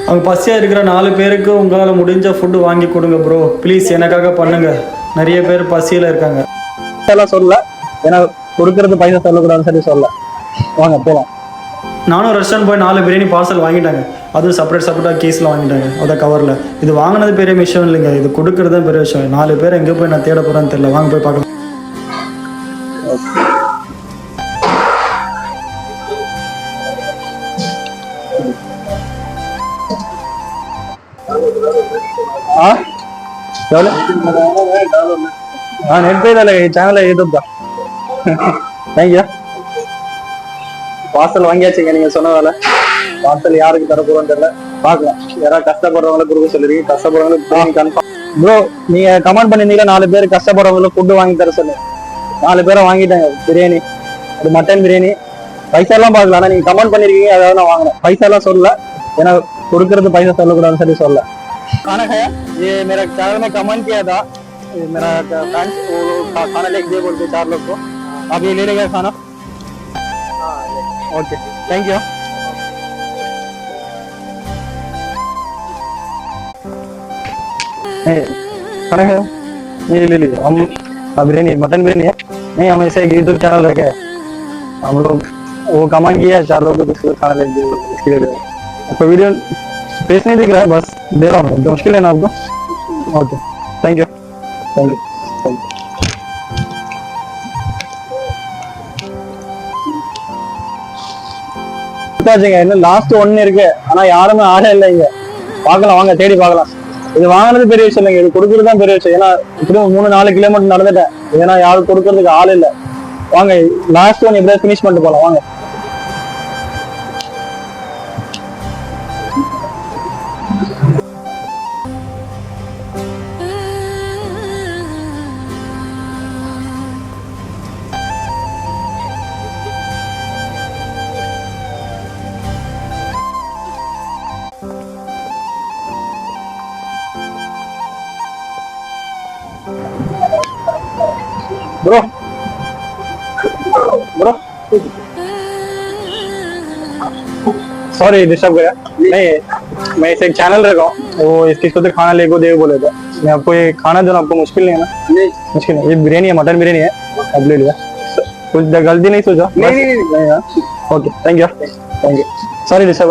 அவங்க பசியாக இருக்கிற 4 பேருக்கு உங்களால் முடிஞ்ச ஃபுட்டு வாங்கி கொடுங்க ப்ரோ, ப்ளீஸ் எனக்காக பண்ணுங்கள். நிறைய பேர் பசியில் இருக்காங்க. எல்லாம் சொல்ல, ஏன்னா கொடுக்கறது பைசா சொல்லக்கூடாதுன்னு சொல்லி சொல்ல. வாங்க போகலாம். நானும் ரெஸ்டாரண்ட் போய் 4 பிரியாணி பார்சல் வாங்கிட்டாங்க. அதுவும் செப்பரேட்டாக கேஸில் வாங்கிட்டாங்க, அதை கவரில். இது வாங்கினது பெரிய விஷயம் இல்லைங்க, இது கொடுக்குறது தான் பெரிய விஷயம். 4 பேர் எங்கே போய் நான் தேட போகிறேன்னு தெரியல. வாங்க போய் பார்க்கலாம். நெட் பேல சேனல் யூடியூப் தான். தேங்க்யூ. பார்சல் வாங்கியாச்சுங்க. நீங்க சொன்ன வேலை பார்சல் யாருக்கு தர போறோம்னு தெரியல, பார்க்கலாம். யாராவது கஷ்டப்படுறவங்களை கொடுக்க சொல்லிருக்கீங்க. கஷ்டப்படுறவங்களுக்கு கன்ஃபார்ம் ப்ரோ. நீங்க கமெண்ட் பண்ணிருந்தீங்க 4 பேர் கஷ்டப்படுறவங்களுக்கு ஃபுட்டு வாங்கி தர சொல்லி. 4 பேரை வாங்கிட்டாங்க பிரியாணி. அது மட்டன் பிரியாணி. பைசா எல்லாம் பார்க்கலாம். ஆனா நீங்க கமெண்ட் பண்ணிருக்கீங்க, அதாவது நான் வாங்கினேன். பைசா எல்லாம் சொல்லல, ஏன்னா கொடுக்கறது பைசா சொல்லக்கூடாதுன்னு சொல்லி சொல்ல. खाना खाया ये मेरा चैनल में कमेंट किया था, मेरा फ्रेंड्स वो खाना लेके दे बोलते 4 लोग को. आप ये ले लेगा खाना? Okay thank you. खाना खाया ये ले लीजिए. हम बिरयानी मटन बिरयानी है. नहीं हम ऐसे यूट्यूब चैनल रखे हम लोग, वो कमेंट किया 4 लोग को खाना ले दे, इसके लिए आपको वीडियो फेस नहीं दिख रहा है, बस दे रहा हूँ. मुश्किल है ना आपको? Okay thank you. Thank you. இன்னும் லாஸ்ட் 1 இருக்கு. ஆனா யாருமே ஆளே இல்லை இங்க. பார்க்கலாம், வாங்க தேடி பார்க்கலாம். இது வாங்கினது பெரிய விஷயம் இல்லைங்க, இது கொடுக்கறது தான் பெரிய விஷயம். ஏன்னா இப்படியும் 3-4 கிலோமீட்டர் நடந்துட்டேன். ஏன்னா யாரும் கொடுக்கறதுக்கு ஆள் இல்லை. வாங்க லாஸ்ட் 1 எப்படியாவது ஃபினிஷ் பண்ணிட்டு போகலாம். வாங்க. ब्रो ब्रो सॉरी डिस्टर्ब किया. नहीं मैं इसे एक चैनल रखा हूँ, वो इसकी तो खाना लेको दे बोले थे. मैं आपको ये खाना देना आपको मुश्किल नहीं है ना? नहीं मुश्किल नहीं. ये बिरयानी है, मटन बिरयानी है. अब ले लिया. कुछ गलती नहीं सोचा? नहीं यार. Okay thank you. Thank you. Sorry disturb.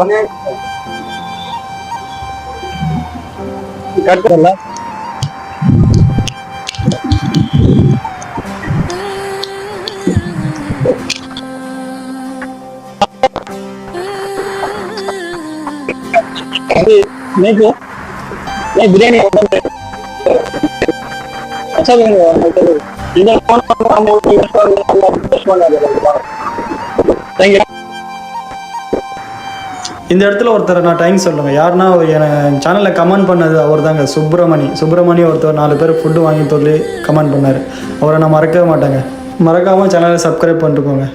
Cut कर ला. नहीं तो नहीं बिरयानी अच्छा लगेगा. इधर कौन थैंक यू. இந்த இடத்துல ஒருத்தர் நான் டைம் சொல்லுங்க. யாருன்னா என் சேனலில் கமெண்ட் பண்ணது அவர் தாங்க, சுப்பிரமணி ஒருத்தர் 4 பேர் ஃபுட்டு வாங்கி சொல்லி கமெண்ட் பண்ணார். அவரை நான் மறக்கவே மாட்டேங்க. மறக்காமல் சேனலை சப்ஸ்கிரைப் பண்ணிட்டு போங்க.